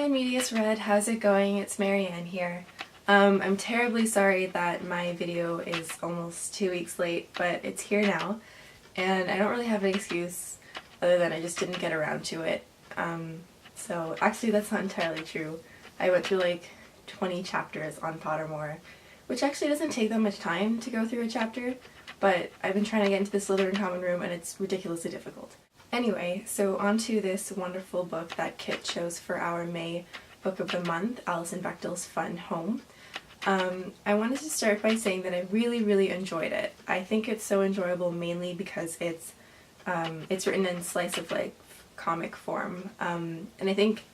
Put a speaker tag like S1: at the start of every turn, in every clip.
S1: Hi Medias Red, how's it going? It's Marian here. I'm terribly sorry that my video is almost 2 weeks late, but it's here now, and I don't really have an excuse other than I just didn't get around to it. So actually that's not entirely true. I went through like 20 chapters on Pottermore, which actually doesn't take that much time to go through a chapter, but I've been trying to get into the Slytherin Common Room and it's ridiculously difficult. Anyway, so onto this wonderful book that Kit chose for our May Book of the Month, Alison Bechdel's Fun Home. I wanted to start by saying that I really enjoyed it. I think it's so enjoyable mainly because it's written in slice of life comic form, and I think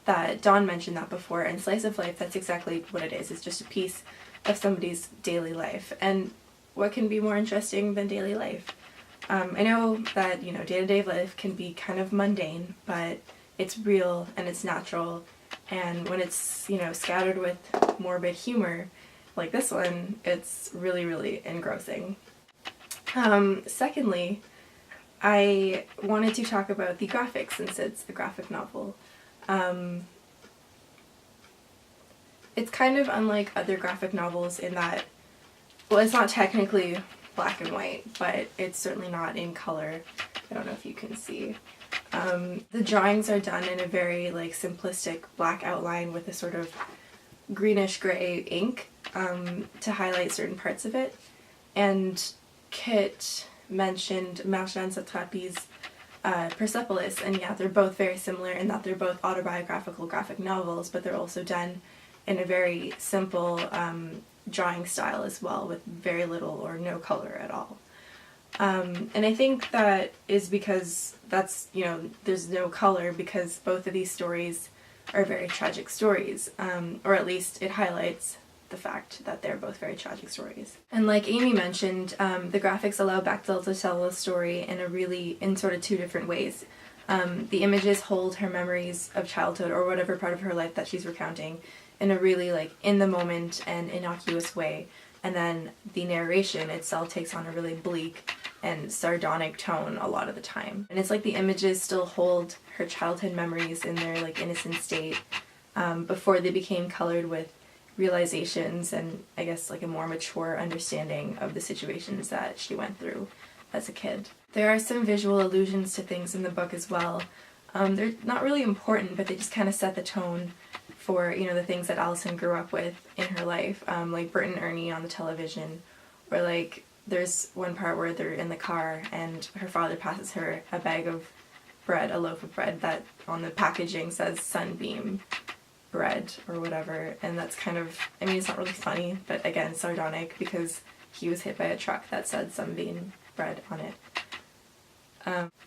S1: that Dawn mentioned that before, and slice of life, that's exactly what it is. It's just a piece of somebody's daily life, and what can be more interesting than daily life? I know that, day-to-day life can be kind of mundane, but it's real and it's natural, and when it's, scattered with morbid humor, like this one, it's really engrossing. Secondly, I wanted to talk about the graphics since it's a graphic novel. It's kind of unlike other graphic novels in that, well, it's not technically black and white, but it's certainly not in color. I don't know if you can see. The drawings are done in a very simplistic black outline with a sort of greenish gray ink to highlight certain parts of it. And Kit mentioned Marian Persepolis, and yeah, they're both very similar in that they're both autobiographical graphic novels, but they're also done in a very simple drawing style as well, with very little or no color at all. And I think that is because there's no color because both of these stories are very tragic stories, or at least it highlights the fact that they're both very tragic stories. And like Amy mentioned, the graphics allow Bechdel to tell the story in sort of two different ways. The images hold her memories of childhood or whatever part of her life that she's recounting in a really in the moment and innocuous way, and then the narration itself takes on a really bleak and sardonic tone a lot of the time. And it's like the images still hold her childhood memories in their innocent state before they became colored with realizations and I guess a more mature understanding of the situations that she went through as a kid. There are some visual allusions to things in the book as well. They're not really important, but they just kind of set the tone for, the things that Alison grew up with in her life, like Bert and Ernie on the television, or there's one part where they're in the car and her father passes her a bag of bread, a loaf of bread that on the packaging says Sunbeam bread or whatever, and that's kind of, it's not really funny, but again, sardonic because he was hit by a truck that said Sunbeam bread on it.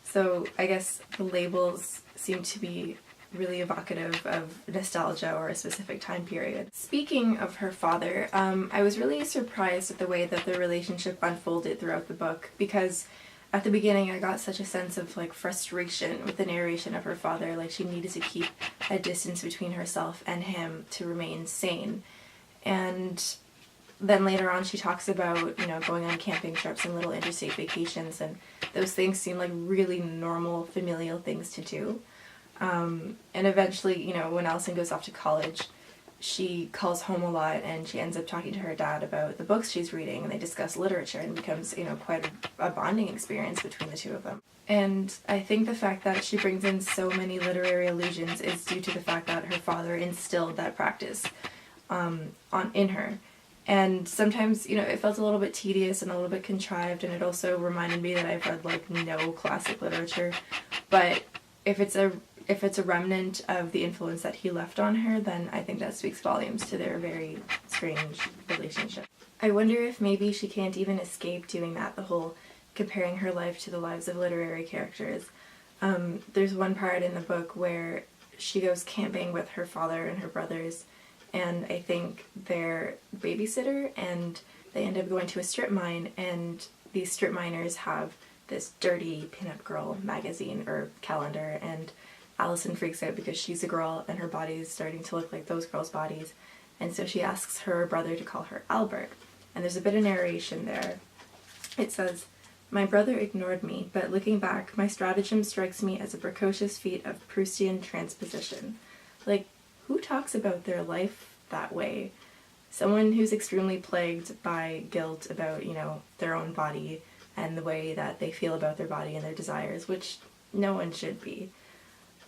S1: So I guess the labels seem to be really evocative of nostalgia or a specific time period. Speaking of her father, I was really surprised at the way that their relationship unfolded throughout the book, because at the beginning I got such a sense of frustration with the narration of her father, she needed to keep a distance between herself and him to remain sane. And then later on she talks about, going on camping trips and little interstate vacations, and those things seem like really normal familial things to do. And eventually, when Alison goes off to college, she calls home a lot and she ends up talking to her dad about the books she's reading, and they discuss literature, and it becomes, quite a bonding experience between the two of them. And I think the fact that she brings in so many literary allusions is due to the fact that her father instilled that practice in her. And sometimes, it felt a little bit tedious and a little bit contrived, and it also reminded me that I've read no classic literature, but if it's a remnant of the influence that he left on her, then I think that speaks volumes to their very strange relationship. I wonder if maybe she can't even escape doing that, the whole comparing her life to the lives of literary characters. There's one part in the book where she goes camping with her father and her brothers, and I think their babysitter, and they end up going to a strip mine, and these strip miners have this dirty pinup girl magazine or calendar, and Alison freaks out because she's a girl and her body is starting to look like those girls' bodies, and so she asks her brother to call her Albert. And there's a bit of narration there. It says, "My brother ignored me, but looking back, my stratagem strikes me as a precocious feat of Proustian transposition." who talks about their life that way? Someone who's extremely plagued by guilt about, their own body and the way that they feel about their body and their desires, which no one should be.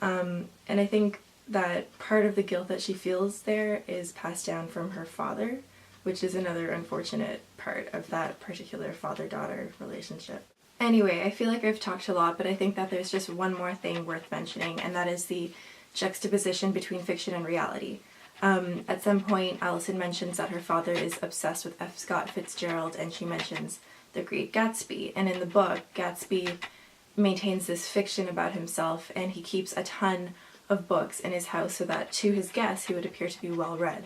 S1: And I think that part of the guilt that she feels there is passed down from her father, which is another unfortunate part of that particular father-daughter relationship. Anyway, I feel like I've talked a lot, but I think that there's just one more thing worth mentioning, and that is the juxtaposition between fiction and reality. At some point, Allison mentions that her father is obsessed with F. Scott Fitzgerald, and she mentions The Great Gatsby. And in the book, Gatsby maintains this fiction about himself, and he keeps a ton of books in his house so that to his guests he would appear to be well read.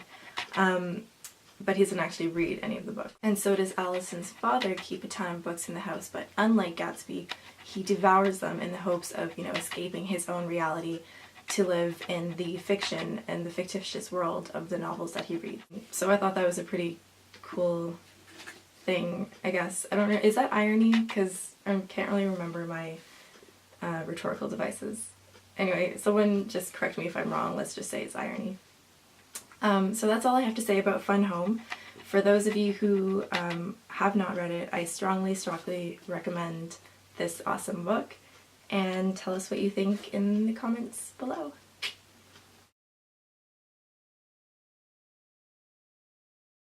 S1: But he doesn't actually read any of the books. And so does Allison's father keep a ton of books in the house, but unlike Gatsby, he devours them in the hopes of, escaping his own reality to live in the fiction and the fictitious world of the novels that he reads. So I thought that was a pretty cool thing, I guess. I don't know, is that irony? Because I can't really remember my rhetorical devices. Anyway, someone just correct me if I'm wrong, let's just say it's irony. So that's all I have to say about Fun Home. For those of you who have not read it, I strongly recommend this awesome book, and tell us what you think in the comments below.